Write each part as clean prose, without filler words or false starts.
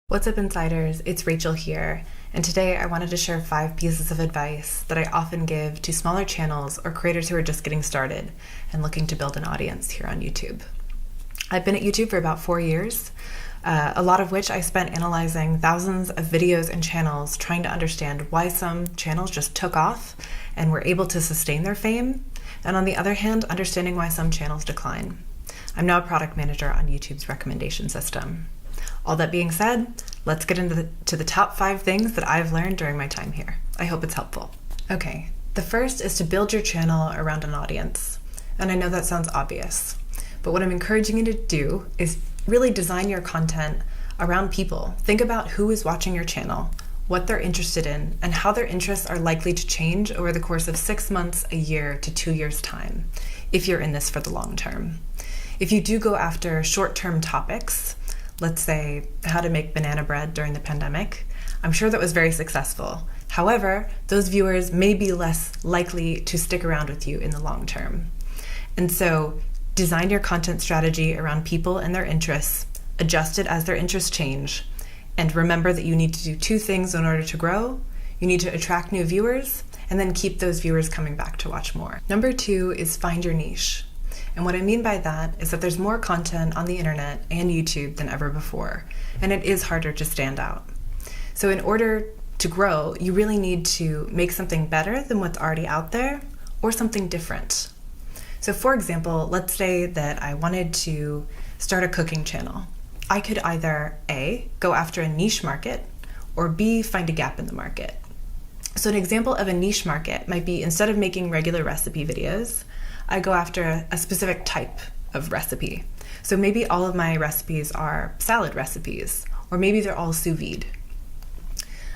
What's up, insiders? It's Rachel here, and today I wanted to share 5 pieces of advice that I often give to smaller channels or creators who are just getting started and looking to build an audience here on YouTube. I've been at YouTube for about 4 years, a lot of which I spent analyzing thousands of videos and channels trying to understand why some channels just took off and were able to sustain their fame, and on the other hand, understanding why some channels decline. I'm now a product manager on YouTube's recommendation system. All that being said, let's get into the top 5 things that I've learned during my time here. I hope it's helpful. Okay, the first is to build your channel around an audience. And I know that sounds obvious, but what I'm encouraging you to do is really design your content around people. Think about who is watching your channel, what they're interested in, and how their interests are likely to change over the course of 6 months, a year, to 2 years' time, if you're in this for the long term. If you do go after short-term topics, let's say how to make banana bread during the pandemic, I'm sure that was very successful. However, those viewers may be less likely to stick around with you in the long term. And so design your content strategy around people and their interests, adjust it as their interests change, and remember that you need to do 2 things in order to grow. You need to attract new viewers, and then keep those viewers coming back to watch more. Number 2 is find your niche. And what I mean by that is that there's more content on the internet and YouTube than ever before, and it is harder to stand out. So in order to grow, you really need to make something better than what's already out there, or something different. So for example, let's say that I wanted to start a cooking channel. I could either A, go after a niche market, or B, find a gap in the market. So an example of a niche market might be, instead of making regular recipe videos, I go after a specific type of recipe. So maybe all of my recipes are salad recipes, or maybe they're all sous vide.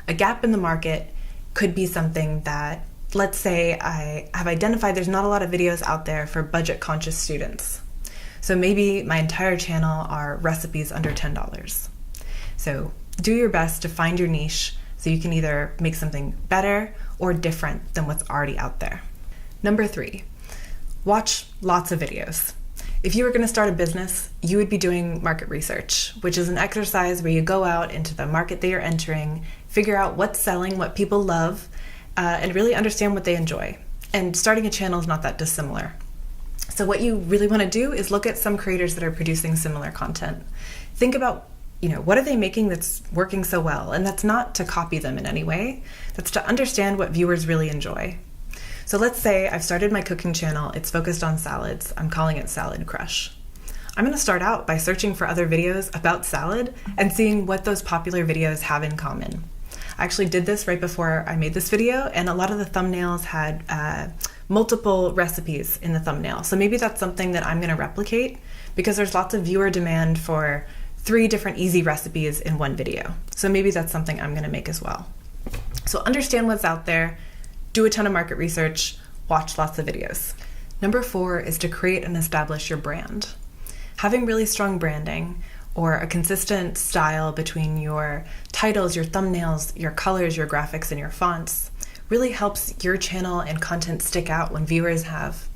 A gap in the market could be something that, let's say I have identified there's not a lot of videos out there for budget-conscious students. So maybe my entire channel are recipes under $10. So do your best to find your niche so you can either make something better or different than what's already out there. Number 3. Watch lots of videos. If you were going to start a business, you would be doing market research, which is an exercise where you go out into the market that you're entering, figure out what's selling, what people love, and really understand what they enjoy. And starting a channel is not that dissimilar. So what you really want to do is look at some creators that are producing similar content. Think about, what are they making that's working so well? And that's not to copy them in any way. That's to understand what viewers really enjoy. So let's say I've started my cooking channel. It's focused on salads. I'm calling it Salad Crush. I'm going to start out by searching for other videos about salad and seeing what those popular videos have in common. I actually did this right before I made this video, and a lot of the thumbnails had multiple recipes in the thumbnail. So maybe that's something that I'm going to replicate, because there's lots of viewer demand for 3 different easy recipes in one video. So maybe that's something I'm going to make as well. So understand what's out there. Do a ton of market research, watch lots of videos. Number 4 is to create and establish your brand. Having really strong branding, or a consistent style between your titles, your thumbnails, your colors, your graphics, and your fonts, really helps your channel and content stick out when viewers have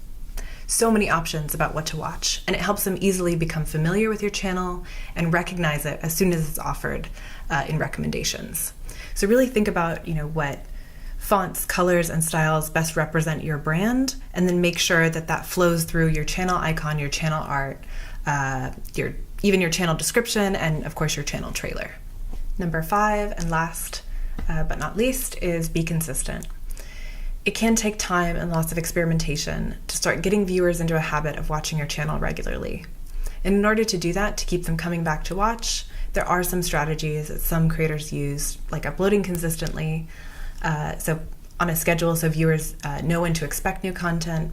so many options about what to watch, and it helps them easily become familiar with your channel and recognize it as soon as it's offered in recommendations. So really think about, what fonts, colors, and styles best represent your brand, and then make sure that that flows through your channel icon, your channel art, even your channel description, and of course your channel trailer. Number 5, and last but not least, is be consistent. It can take time and lots of experimentation to start getting viewers into a habit of watching your channel regularly. And in order to do that, to keep them coming back to watch, there are some strategies that some creators use, like uploading consistently, so on a schedule so viewers know when to expect new content,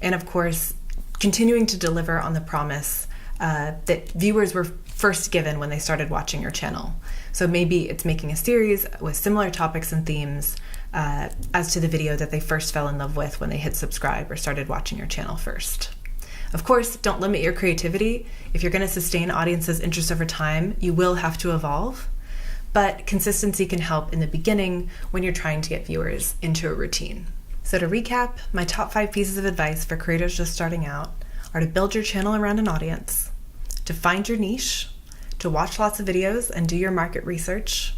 and of course continuing to deliver on the promise that viewers were first given when they started watching your channel. So maybe it's making a series with similar topics and themes as to the video that they first fell in love with when they hit subscribe or started watching your channel first. Of course, don't limit your creativity. If you're going to sustain audiences' interest over time, you will have to evolve. But consistency can help in the beginning when you're trying to get viewers into a routine. So to recap, my top 5 pieces of advice for creators just starting out are to build your channel around an audience, to find your niche, to watch lots of videos and do your market research,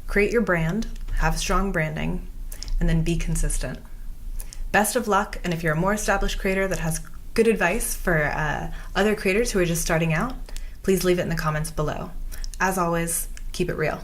create your brand, have strong branding, and then be consistent. Best of luck, and if you're a more established creator that has good advice for other creators who are just starting out, please leave it in the comments below. As always, keep it real.